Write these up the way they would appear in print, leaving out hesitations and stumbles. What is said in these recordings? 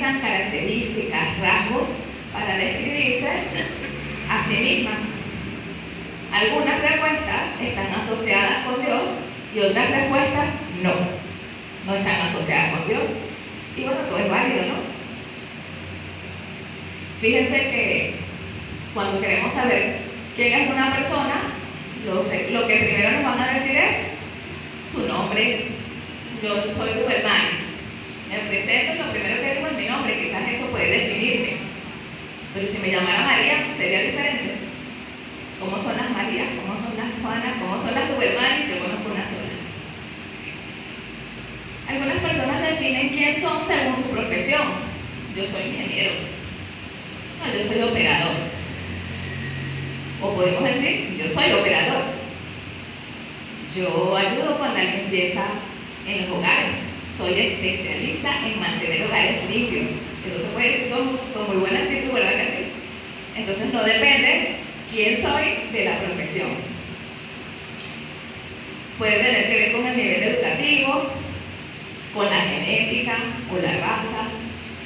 utilizan características, rasgos para describirse a sí mismas. Algunas respuestas están asociadas con Dios y otras respuestas no están asociadas con Dios. Y bueno, todo es válido, ¿no? Fíjense que cuando queremos saber quién es una persona, lo que primero nos van a decir es su nombre. Yo soy Dubermanis. Me presento y lo primero que digo es mi nombre, quizás eso puede definirme. Pero si me llamara María, sería diferente. ¿Cómo son las Marías? ¿Cómo son las Juanas? ¿Cómo son las Dubermanis? Yo conozco una sola. Algunas personas definen quién son según su profesión. Yo soy ingeniero. No, yo soy operador. O podemos decir, yo soy operador. Yo ayudo con la limpieza en los hogares. Soy especialista en mantener hogares limpios. Eso se puede decir con muy buena actitud, ¿verdad que sí? Entonces no depende quién soy de la profesión. Puede tener que ver con el nivel educativo, con la genética o la raza.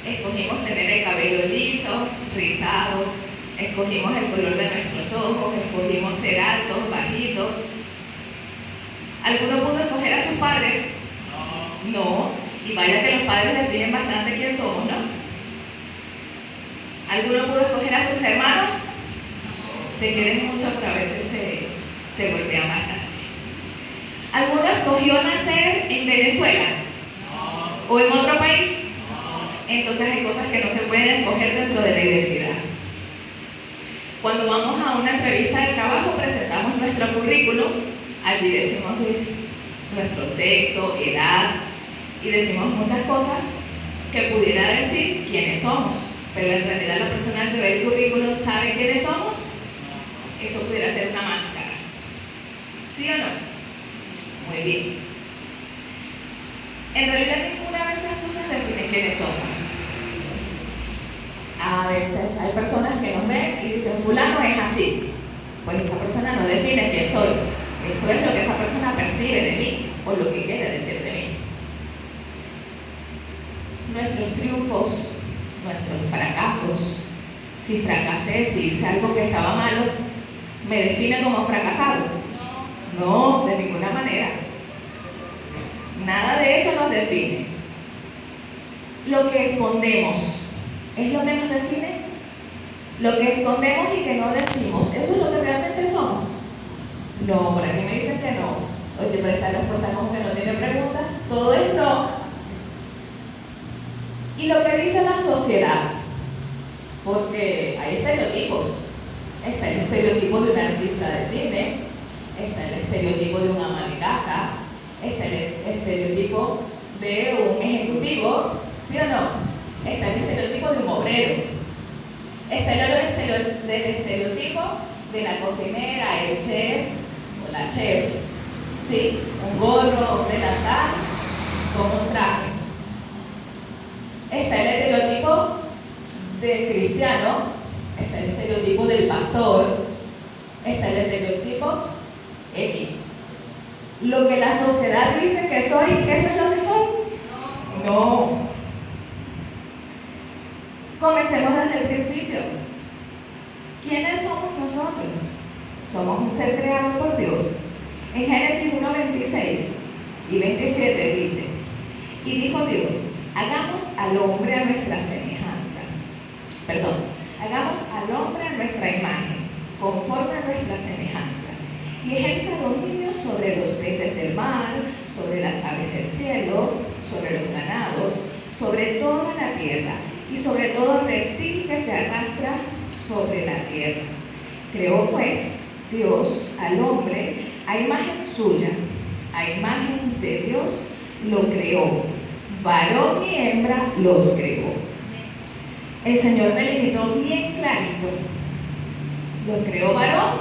Escogimos tener el cabello liso, rizado, escogimos el color de nuestros ojos, escogimos ser altos, bajitos. ¿Alguno pudo escoger a sus padres? No. Y vaya que los padres definen bastante quién somos, ¿no? ¿Alguno pudo escoger a sus hermanos? Se quieren mucho, pero a veces se golpean bastante. ¿Alguno escogió nacer en Venezuela? ¿O en otro país? Entonces hay cosas que no se pueden escoger dentro de la identidad. Cuando vamos a una entrevista de trabajo, presentamos nuestro currículum, allí decimos nuestro sexo, edad, y decimos muchas cosas que pudiera decir quiénes somos, pero en realidad la persona al ver el currículum sabe quiénes somos. Eso pudiera ser una máscara. ¿Sí o no? Muy bien. En realidad ninguna de esas cosas define quiénes somos. A veces hay personas que nos ven y dicen, fulano es así. Pues esa persona no define quién soy. Eso es lo que esa persona percibe de mí o lo que quiere decir de mí. Nuestros triunfos, nuestros fracasos, si fracasé, si hice algo que estaba malo, ¿me define como fracasado? No, de ninguna manera. Nada de eso nos define. Lo que escondemos, ¿es lo que nos define? Lo que escondemos y que no decimos, ¿eso es lo que realmente somos? No, por aquí me dicen que no. Oye, pero esta respuesta como que no tiene preguntas, todo es no. Y lo que dice la sociedad, porque hay estereotipos. Está el estereotipo de un artista de cine, está el estereotipo de un ama de casa, está el estereotipo de un ejecutivo, ¿sí o no? Está el estereotipo de un obrero, está el estereotipo de la cocinera, el chef o la chef, ¿sí? Un gorro, un delantal con un traje. Está el estereotipo del cristiano, está el estereotipo del pastor, está el estereotipo X. Lo que la sociedad dice que soy, ¿eso es lo que soy? No. Comencemos desde el principio. ¿Quiénes somos nosotros? Somos un ser creado por Dios. En Génesis 1:26 y 27 dice, y dijo Dios, hagamos al hombre a nuestra semejanza. Hagamos al hombre a nuestra imagen, conforme a nuestra semejanza. Y ejerza dominio sobre los peces del mar, sobre las aves del cielo, sobre los ganados, sobre toda la tierra y sobre todo reptil que se arrastra sobre la tierra. Creó pues Dios al hombre a imagen suya, a imagen de Dios lo creó, varón y hembra los creó. El Señor me limitó bien clarito, lo creó varón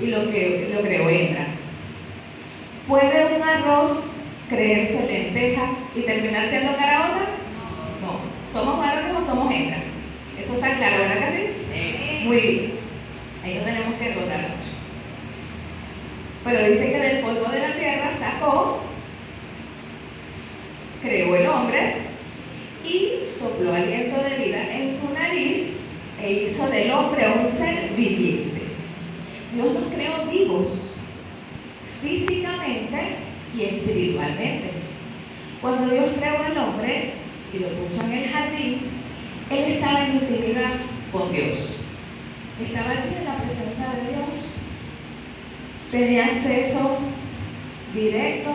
y lo creó hembra. ¿Puede un arroz creerse lenteja y terminar siendo caraota? No. ¿Somos varones o somos hembras? Eso está claro, ¿verdad que sí? Muy bien. Ahí no tenemos que rotar mucho. Pero dice que del polvo de la tierra sacó, creó el hombre y sopló aliento de vida en su nariz e hizo del hombre un ser viviente. Dios nos creó vivos, físicamente y espiritualmente. Cuando Dios creó al hombre y lo puso en el jardín, él estaba en intimidad con Dios. Estaba allí en la presencia de Dios. Tenía acceso directo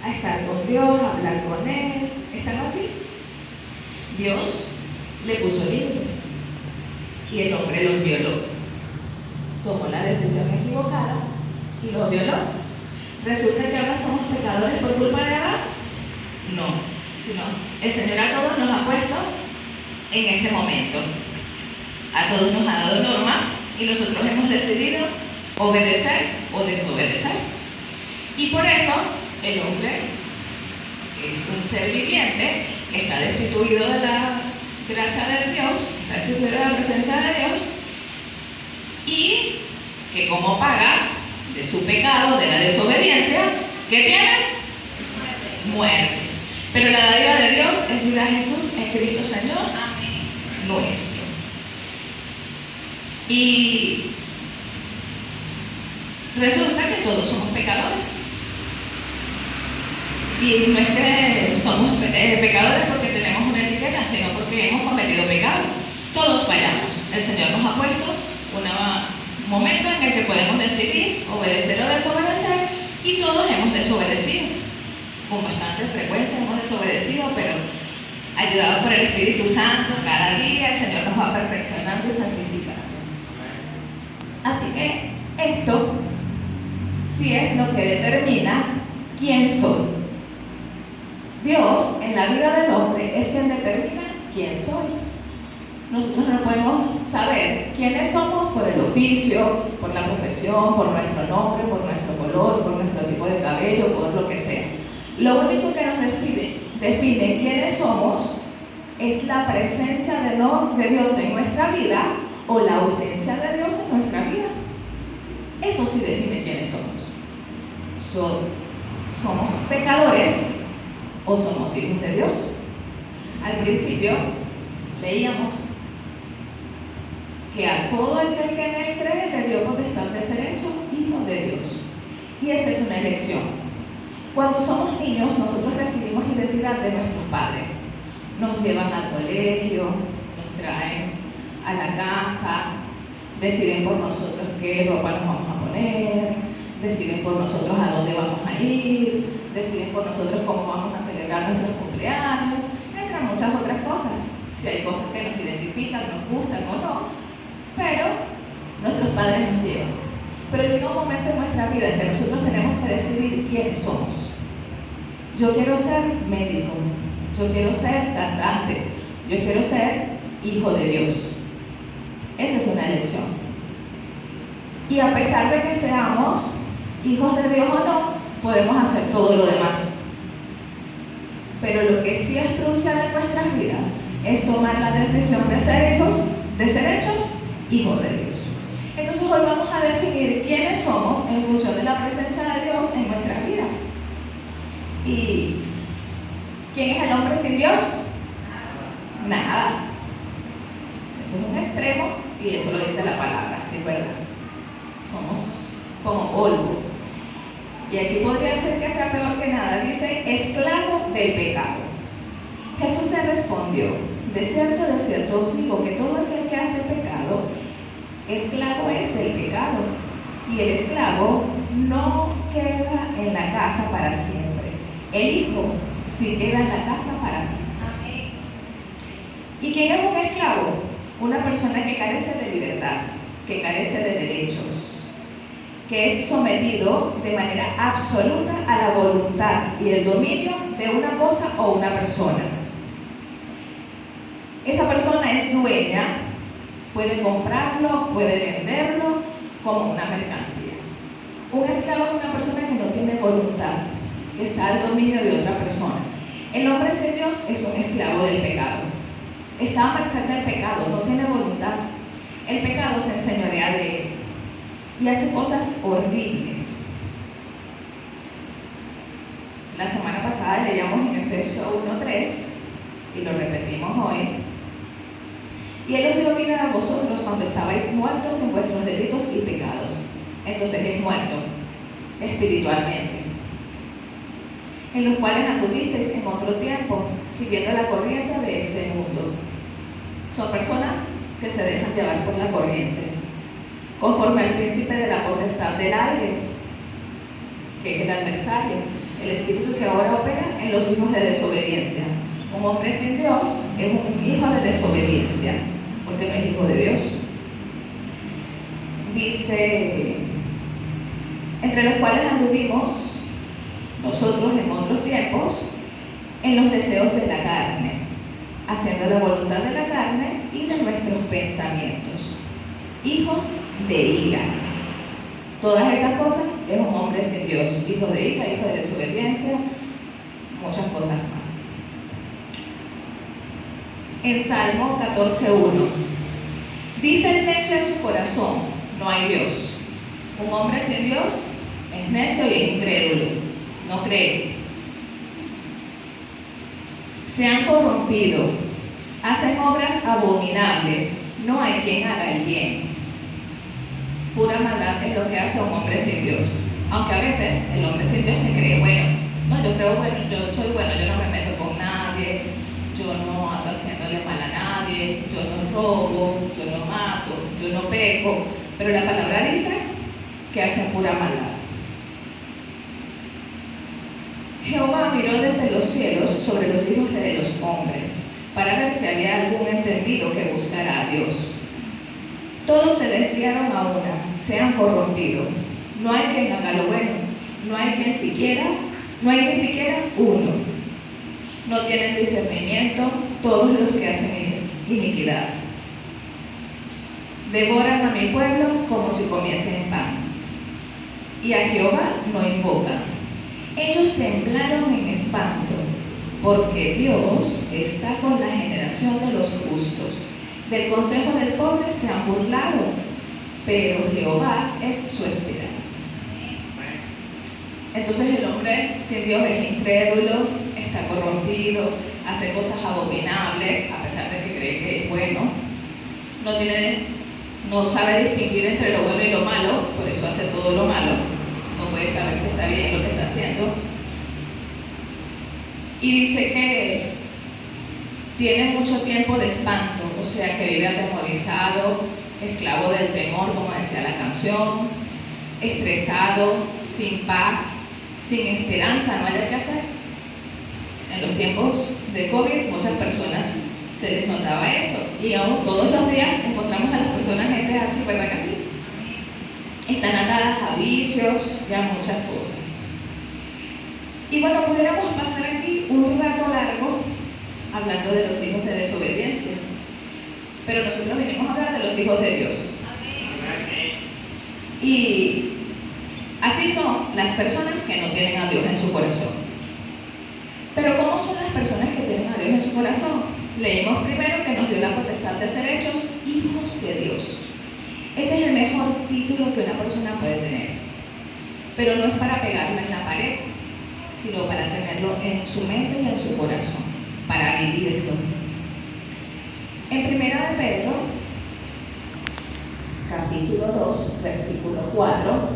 a estar con Dios, a hablar con Él. Estaba allí. Dios le puso límites y el hombre los violó. Tomó la decisión equivocada y los violó. ¿Resulta que ahora somos pecadores por culpa de Adán? No, sino el Señor a todos nos ha puesto en ese momento. A todos nos ha dado normas y nosotros hemos decidido obedecer o desobedecer. Y por eso el hombre es un ser viviente que está destituido de la gracia de Dios, está destituido de la presencia de Dios, y que como paga de su pecado, de la desobediencia, ¿qué tiene? Muerte. Pero la dádiva de Dios es vida a Jesús en Cristo Señor. Amén. Nuestro. Y resulta que todos somos pecadores. Y no es que somos pecadores porque tenemos una etiqueta, sino porque hemos cometido pecado. Todos fallamos. El Señor nos ha puesto un momento en el que podemos decidir obedecer o desobedecer, y todos hemos desobedecido. Con bastante frecuencia hemos desobedecido, pero ayudados por el Espíritu Santo, cada día el Señor nos va perfeccionando y santificando. Así que esto sí es lo que determina quién soy. Dios en la vida del hombre es quien determina quién soy. Nosotros no podemos saber quiénes somos por el oficio, por la profesión, por nuestro nombre, por nuestro color, por nuestro tipo de cabello, por lo que sea. Lo único que nos define quiénes somos es la presencia de Dios en nuestra vida o la ausencia de Dios en nuestra vida. Eso sí define quiénes somos. ¿Somos pecadores o somos hijos de Dios? Al principio leíamos que a todo el que en él cree le dio potestad de ser hecho hijo de Dios. Y esa es una elección. Cuando somos niños, nosotros recibimos identidad de nuestros padres. Nos llevan al colegio, nos traen a la casa, deciden por nosotros qué ropa nos vamos a poner, deciden por nosotros a dónde vamos a ir, deciden por nosotros cómo vamos a celebrar nuestros cumpleaños, entre muchas otras cosas. Si hay cosas que nos identifican, nos gustan o no, pero nuestros padres nos llevan. Pero llega un momento en nuestra vida en que nosotros tenemos que decidir quiénes somos. Yo quiero ser médico, yo quiero ser cantante, yo quiero ser hijo de Dios. Esa es una elección. Y a pesar de que seamos hijos de Dios o no, podemos hacer todo lo demás. Pero lo que sí es crucial en nuestras vidas es tomar la decisión de ser hechos hijos de Dios. Entonces hoy vamos a definir quiénes somos en función de la presencia de Dios en nuestras vidas. ¿Y quién es el hombre sin Dios? Nada. Eso es un extremo y eso lo dice la palabra, sí, ¿verdad? Somos como polvo. Y aquí podría ser que sea peor que nada. Dice, esclavo del pecado. Jesús le respondió, de cierto os digo que todo aquel que hace pecado, esclavo es del pecado. Y el esclavo no queda en la casa para siempre. El hijo sí queda en la casa para siempre. Amén. ¿Y quién es un esclavo? Una persona que carece de libertad, que carece de derechos, que es sometido de manera absoluta a la voluntad y el dominio de una cosa o una persona. Esa persona es dueña, puede comprarlo, puede venderlo como una mercancía. Un esclavo es una persona que no tiene voluntad, que está al dominio de otra persona. El hombre sin Dios es un esclavo del pecado. Está a merced del pecado, no tiene voluntad. El pecado se enseñorea de él y hace cosas horribles. La semana pasada leíamos en Efesios 1:3 y lo repetimos hoy. Y Él os dio vida a vosotros cuando estabais muertos en vuestros delitos y pecados. Entonces es muerto espiritualmente, en los cuales anduvisteis en otro tiempo, siguiendo la corriente de este mundo. Son personas que se dejan llevar por la corriente, conforme al príncipe de la potestad del aire, que es el adversario, el espíritu que ahora opera en los hijos de desobediencia. Un hombre sin Dios es un hijo de desobediencia, porque no es hijo de Dios. Dice, entre los cuales anduvimos nosotros en otros tiempos en los deseos de la carne, haciendo la voluntad de la carne y de nuestros pensamientos, hijos de ira. Todas esas cosas es un hombre sin Dios, hijo de ira, hijo de desobediencia, muchas cosas más. En Salmo 14:1 dice el necio en su corazón, no hay Dios. Un hombre sin Dios es necio y es incrédulo, no cree. Se han corrompido, hacen obras abominables, no hay quien haga el bien. Pura maldad es lo que hace un hombre sin Dios. Aunque a veces el hombre sin Dios se cree bueno. No, yo creo bueno, yo soy bueno, yo no me meto con nadie, yo no ando haciéndole mal a nadie, yo no robo, yo no mato, yo no peco. Pero la palabra dice que hacen pura maldad. Jehová miró desde los cielos sobre los hijos de los hombres, para ver si había algún entendido que buscara a Dios. Todos se desviaron a una, se han corrompido. No hay quien haga lo bueno, no hay ni siquiera uno. No tienen discernimiento todos los que hacen iniquidad. Devoran a mi pueblo como si comiesen pan. Y a Jehová no invocan. Ellos temblaron en espanto, porque Dios está con la generación de los justos. Del consejo del pobre se han burlado, pero Jehová es su esperanza. Entonces el hombre sin Dios es incrédulo, está corrompido, hace cosas abominables, a pesar de que cree que es bueno. No sabe distinguir entre lo bueno y lo malo, por eso hace todo lo malo. No puede saber si está bien lo que está haciendo. Y dice que tiene mucho tiempo de espanto, o sea que vive atemorizado, esclavo del temor, como decía la canción, estresado, sin paz, sin esperanza, no hay nada que hacer. En los tiempos de COVID muchas personas se les notaba eso, y aún todos los días encontramos a las personas gente así, ¿verdad que sí? Están atadas a vicios y a muchas cosas. Y bueno, pudiéramos pasar aquí un rato largo hablando de los hijos de desobediencia, pero nosotros venimos a hablar de los hijos de Dios. Y así son las personas que no tienen a Dios en su corazón. Pero ¿cómo son las personas que tienen a Dios en su corazón? Leímos primero que nos dio la potestad de ser hechos hijos de Dios. Ese es el mejor título que una persona puede tener, pero no es para pegarlo en la pared, sino para tenerlo en su mente y en su corazón, para vivirlo. En 1 de Pedro, capítulo 2, versículo 4,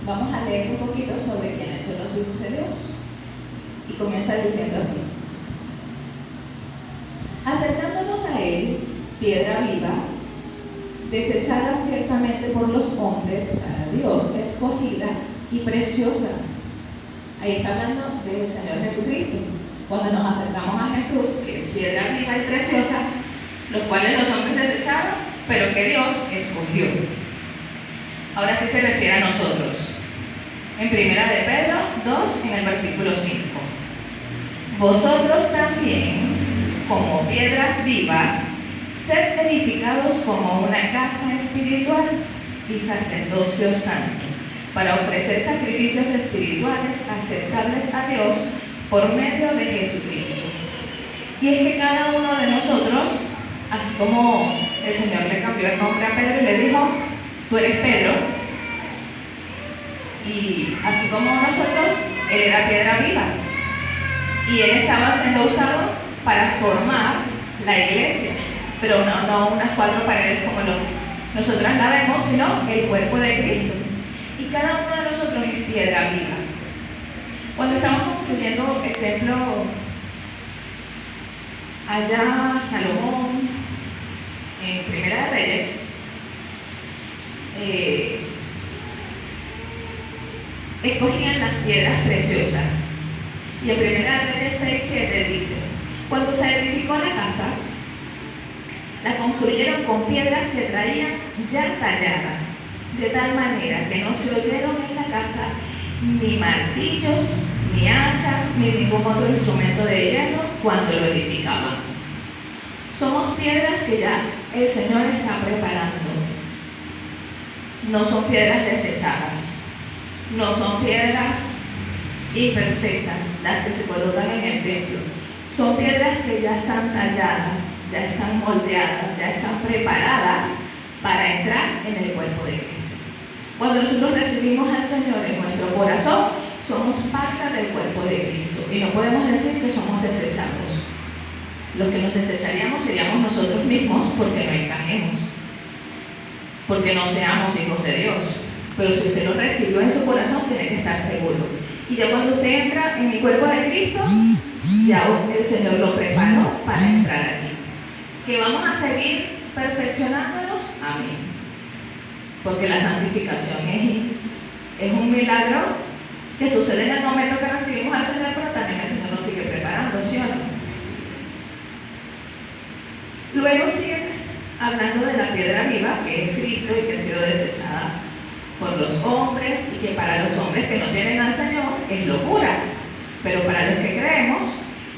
vamos a leer un poquito sobre quiénes son los hijos de Dios. Y comienza diciendo así: acercándonos a Él, piedra viva, desechada ciertamente por los hombres, para Dios escogida y preciosa. Ahí está hablando del Señor Jesucristo. Cuando nos acercamos a Jesús, que es piedra viva y preciosa, los cuales los hombres desecharon, pero que Dios escogió. Ahora sí se refiere a nosotros. En 1 de Pedro 2, en el versículo 5. Vosotros también, como piedras vivas, sed edificados como una casa espiritual y sacerdocio santo, para ofrecer sacrificios espirituales aceptables a Dios por medio de Jesucristo. Y es que cada uno de nosotros, así como el Señor le cambió el nombre a Pedro y le dijo, tú eres Pedro, y así como nosotros, él era piedra viva, y él estaba siendo usado para formar la iglesia, pero no unas 4 paredes como nosotras la vemos, sino el cuerpo de Cristo. Y cada uno de nosotros es piedra viva. Cuando estábamos construyendo el templo allá, Salomón, en Primera de Reyes, escogían las piedras preciosas. Y en Primera de Reyes 6:7 dice: cuando se edificó la casa, la construyeron con piedras que traían ya talladas, de tal manera que no se oyeron en la casa ni martillos, ni hachas, ni ningún otro instrumento de hierro cuando lo edificaban. Somos piedras que ya el Señor está preparando. No son piedras desechadas, no son piedras imperfectas las que se colocan en el templo. Son piedras que ya están talladas, ya están moldeadas, ya están preparadas para entrar en el cuerpo de Cristo. Cuando nosotros recibimos al Señor en nuestro corazón, somos parte del cuerpo de Cristo y no podemos decir que somos desechados. Los que nos desecharíamos seríamos nosotros mismos porque no encajemos, porque no seamos hijos de Dios. Pero si usted lo recibió en su corazón, tiene que estar seguro. Y ya cuando usted entra en el cuerpo de Cristo, ya el Señor lo preparó para entrar allí. ¿Que vamos a seguir perfeccionándonos? Amén. Porque la santificación es un milagro que sucede en el momento que recibimos al Señor, pero también el Señor nos sigue preparando, ¿sí o no? Luego sigue hablando de la piedra viva, que es Cristo y que ha sido desechada por los hombres y que para los hombres que no tienen al Señor es locura, pero para los que creemos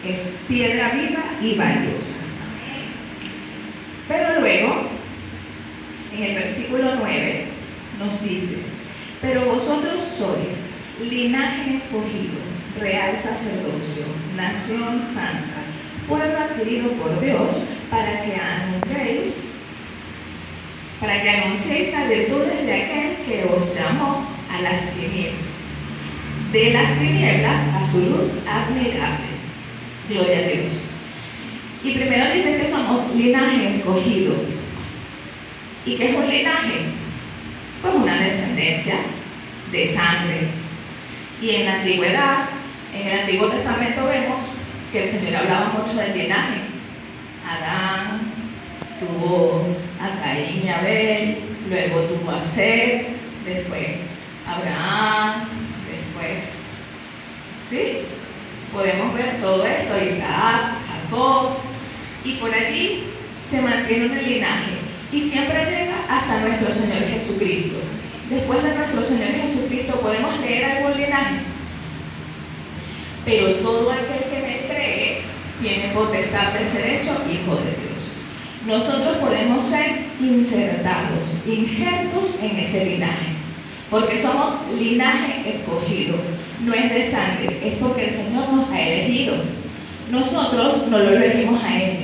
es piedra viva y valiosa. Pero luego, en el versículo 9, nos dice: pero vosotros sois linaje escogido, real sacerdocio, nación santa, pueblo adquirido por Dios, para que anunciéis las virtudes de aquel que os llamó a las tinieblas, de las tinieblas a su luz admirable. Gloria a Dios. Y primero dice que somos linaje escogido. ¿Y qué es un linaje? Pues una descendencia de sangre. Y en la antigüedad, en el Antiguo Testamento vemos que el Señor hablaba mucho del linaje. Adán tuvo a Caín y Abel, luego tuvo a Set, después Abraham, después, ¿sí? Podemos ver todo esto, Isaac, Jacob, y por allí se mantiene un linaje y siempre llega hasta nuestro Señor Jesucristo. Después de nuestro Señor Jesucristo podemos leer algún linaje, pero todo aquel que me cree tiene potestad de ser hecho hijo de Dios. Nosotros podemos ser insertados, injertos en ese linaje, porque somos linaje escogido. No es de sangre, es porque el Señor nos ha elegido. Nosotros no lo elegimos a Él.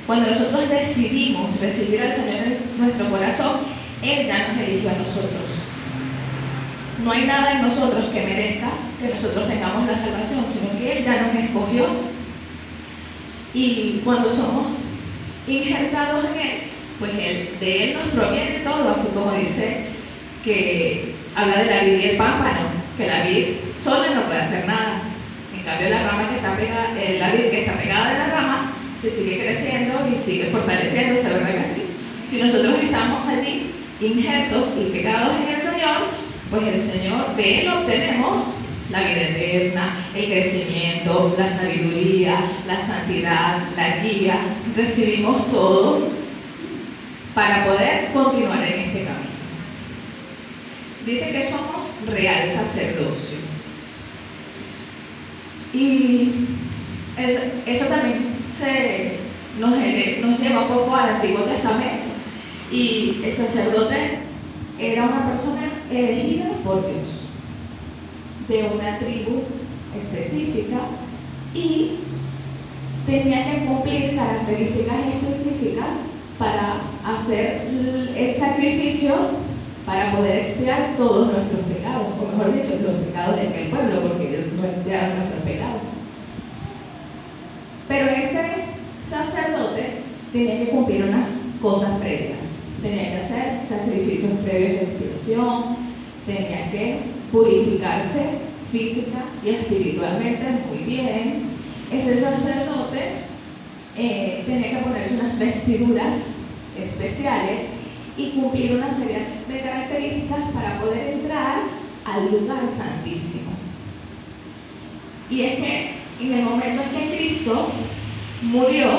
Cuando nosotros decidimos recibir al Señor en nuestro corazón, Él ya nos eligió a nosotros. No hay nada en nosotros que merezca que nosotros tengamos la salvación, sino que Él ya nos escogió. Y cuando somos injertados en Él, pues de Él nos proviene todo, así como dice que habla de la vid y el pámpano, que la vid sola no puede hacer nada. En cambio, la rama que está pegada, la vid que está pegada de la rama, se sigue creciendo y sigue fortaleciéndose, ¿verdad que sí? Si nosotros estamos allí injertos y pegados en el Señor, pues el Señor, de Él obtenemos la vida eterna, el crecimiento, la sabiduría, la santidad, la guía. Recibimos todo para poder continuar en este camino. Dice que somos real sacerdocio. Y eso también nos lleva un poco al Antiguo Testamento. Y el sacerdote era una persona elegida por Dios, de una tribu específica, y tenía que cumplir características específicas para hacer el sacrificio para poder expiar todos nuestros pecados, o mejor dicho, los pecados de aquel pueblo, porque Dios no expiaron nuestros pecados. Pero ese sacerdote tenía que cumplir unas cosas previas. Tenía que hacer sacrificios previos de expiación, tenía que purificarse física y espiritualmente muy bien. Ese sacerdote tenía que ponerse unas vestiduras especiales y cumplir una serie de características para poder entrar al lugar santísimo. Y es que en el momento en que Cristo murió,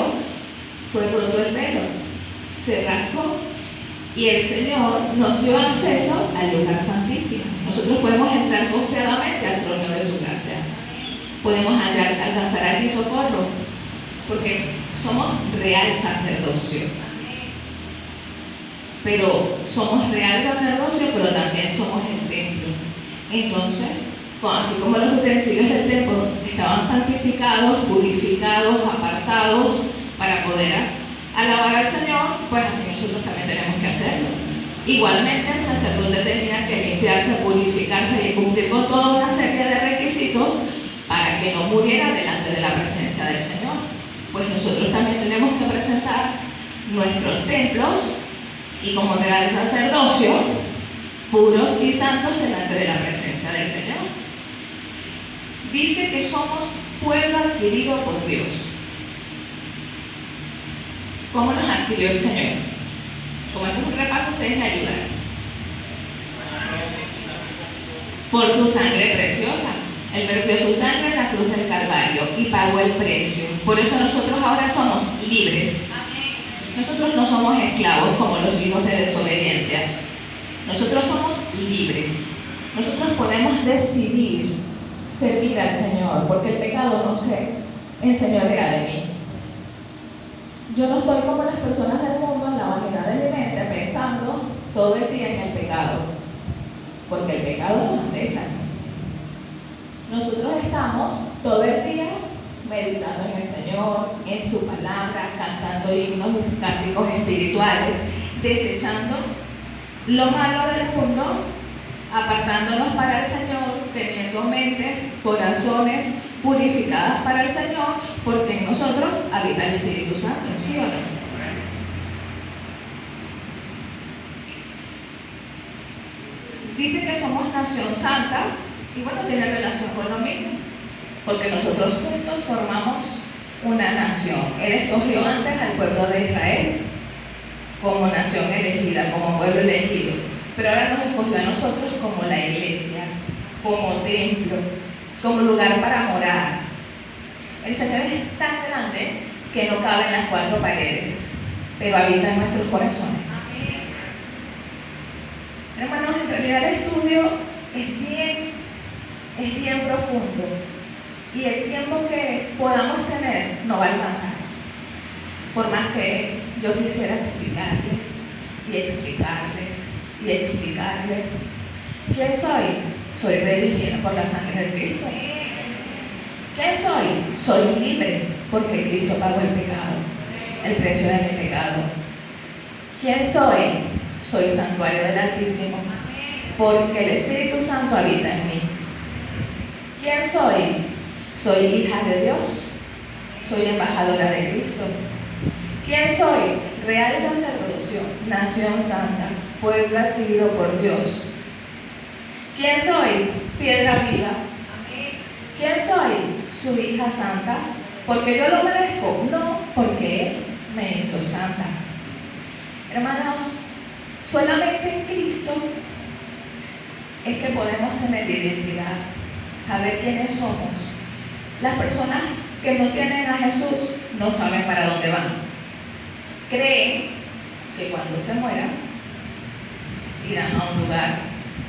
fue roto el velo, se rasgó y el Señor nos dio acceso al lugar santísimo. Nosotros podemos entrar confiadamente al trono de su gracia. Podemos alcanzar aquí socorro, porque somos real sacerdocio. Pero somos real sacerdocio, pero también somos el templo. Entonces, así como los utensilios del templo estaban santificados, purificados, apartados para poder alabar al Señor, pues así nosotros también tenemos que hacerlo. Igualmente el sacerdote tenía que limpiarse, purificarse y cumplir con toda una serie de requisitos para que no muriera delante de la presencia del Señor. Pues nosotros también tenemos que presentar nuestros templos y como real sacerdocio, puros y santos delante de la presencia del Señor. Dice que somos pueblo adquirido por Dios. ¿Cómo nos adquirió el Señor? Como esto es un repaso, ustedes me ayudan. Por su sangre preciosa. Él vertió su sangre en la cruz del Calvario y pagó el precio. Por eso nosotros ahora somos libres. Nosotros no somos esclavos como los hijos de desobediencia. Nosotros somos libres. Nosotros podemos decidir servir al Señor, porque el pecado no se enseñorea de mí. Yo no estoy como las personas del mundo en la vanidad de mi mente pensando todo el día en el pecado, porque el pecado nos acecha. Nosotros estamos todo el día meditando en el Señor, en su palabra, cantando himnos y cánticos espirituales, desechando lo malo del mundo, apartándonos para el Señor, teniendo mentes, corazones purificadas para el Señor, porque en nosotros habita el Espíritu Santo, ¿sí o no? Dice que somos nación santa, y bueno, tiene relación con lo mismo, porque nosotros juntos formamos una nación. Él escogió antes al pueblo de Israel como nación elegida, como pueblo elegido, pero ahora nos escogió a nosotros como la iglesia, como templo, como lugar para morar. El Señor es tan grande que no cabe en las cuatro paredes, pero habita en nuestros corazones. Hermanos, en realidad el estudio es bien profundo y el tiempo que podamos tener no va a alcanzar. Por más que yo quisiera explicarles y explicarles y explicarles. ¿Quién soy? Soy redimido por la sangre de Cristo. ¿Quién soy? Soy libre porque Cristo pagó el pecado, el precio de mi pecado. ¿Quién soy? Soy santuario del Altísimo porque el Espíritu Santo habita en mí. ¿Quién soy? Soy hija de Dios, soy embajadora de Cristo. ¿Quién soy? Real sacerdocio, nación santa, pueblo adquirido por Dios. ¿Quién soy? Piedra viva. ¿Quién soy? Su hija santa, porque yo lo merezco, no porque Él me hizo santa. Hermanos, solamente en Cristo es que podemos tener identidad, saber quiénes somos. Las personas que no tienen a Jesús no saben para dónde van. Creen que cuando se mueran irán a un lugar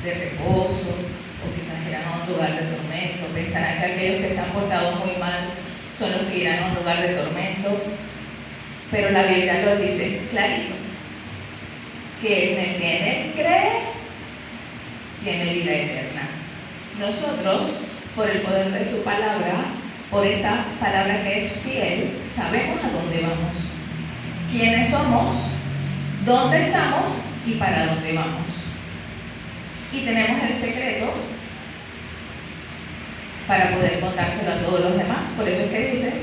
de reposo o quizás irán a un lugar de tormento. Pensarán que aquellos que se han portado muy mal son los que irán a un lugar de tormento. Pero la Biblia lo dice clarito, que en el que en Él cree tiene vida eterna. Nosotros, por el poder de su palabra, por esta palabra que es fiel, sabemos a dónde vamos, quiénes somos, dónde estamos y para dónde vamos. Y tenemos el secreto para poder contárselo a todos los demás. Por eso es que dice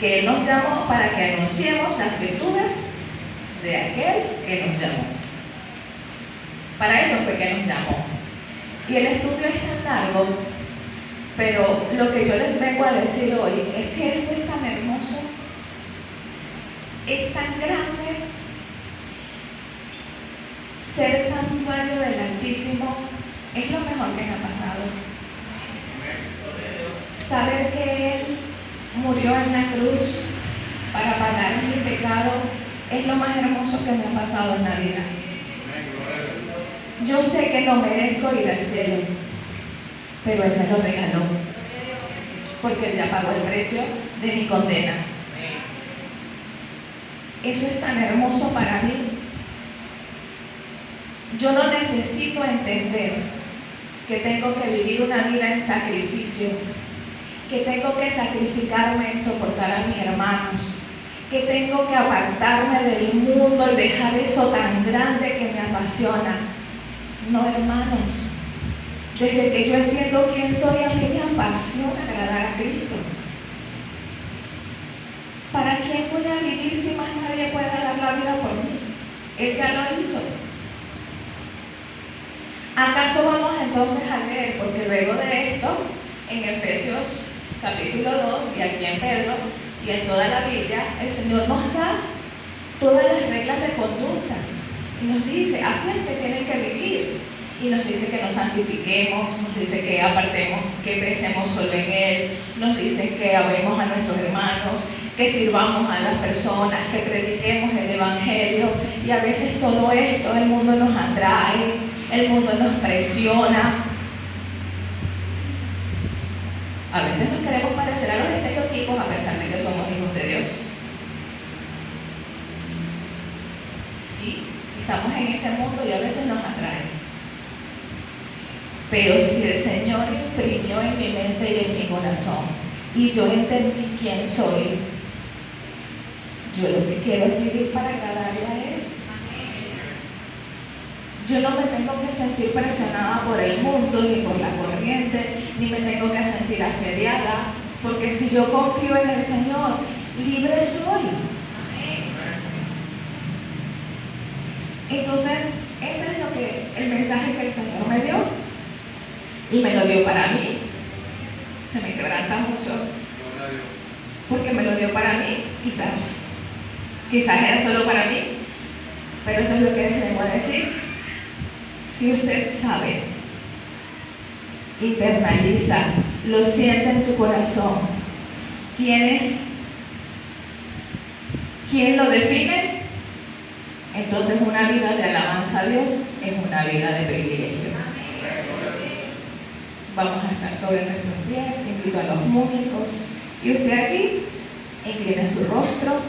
que Él nos llamó para que anunciemos las virtudes de aquel que nos llamó. Para eso fue que nos llamó. Y el estudio es tan largo, pero lo que yo les vengo a decir hoy es que esto es tan hermoso, es tan grande. Ser santuario del Altísimo es lo mejor que me ha pasado. Saber que Él murió en la cruz para pagar mi pecado es lo más hermoso que me ha pasado en la vida. Yo sé que no merezco ir al cielo, pero Él me lo regaló, porque Él ya pagó el precio de mi condena. Eso es tan hermoso para mí. Yo no necesito entender que tengo que vivir una vida en sacrificio, que tengo que sacrificarme en soportar a mis hermanos, que tengo que apartarme del mundo y dejar eso tan grande que me apasiona. No, hermanos, desde que yo entiendo quién soy, a mí me apasiona agradar a Cristo. ¿Para quién voy a vivir si más nadie puede dar la vida por mí? Él ya lo hizo. ¿Acaso vamos entonces a leer? Porque luego de esto, en Efesios capítulo 2 y aquí en Pedro y en toda la Biblia, el Señor nos da todas las reglas de conducta y nos dice, así es que tienen que vivir, y nos dice que nos santifiquemos, nos dice que apartemos, que pensemos solo en Él, nos dice que amemos a nuestros hermanos, que sirvamos a las personas, que prediquemos el Evangelio. Y a veces todo esto, el mundo nos atrae, el mundo nos presiona. A veces nos queremos parecer a los estereotipos a pesar de que somos hijos de Dios. Sí, estamos en este mundo y a veces nos atrae. Pero si el Señor imprimió en mi mente y en mi corazón y yo entendí quién soy, yo lo que quiero es vivir para agradarle a Él. Yo no me tengo que sentir presionada por el mundo ni por la corriente, ni me tengo que sentir asediada, porque si yo confío en el Señor, libre soy. Entonces, ese es el mensaje que el Señor me dio, y me lo dio para mí. Se me quebranta mucho, porque me lo dio para mí. Quizás era solo para mí, pero eso es lo que les vengo a decir. Si usted sabe, internaliza, lo siente en su corazón, ¿quién lo define? Entonces una vida de alabanza a Dios es una vida de privilegio. Vamos a estar sobre nuestros pies, invito a los músicos, y usted allí incline su rostro.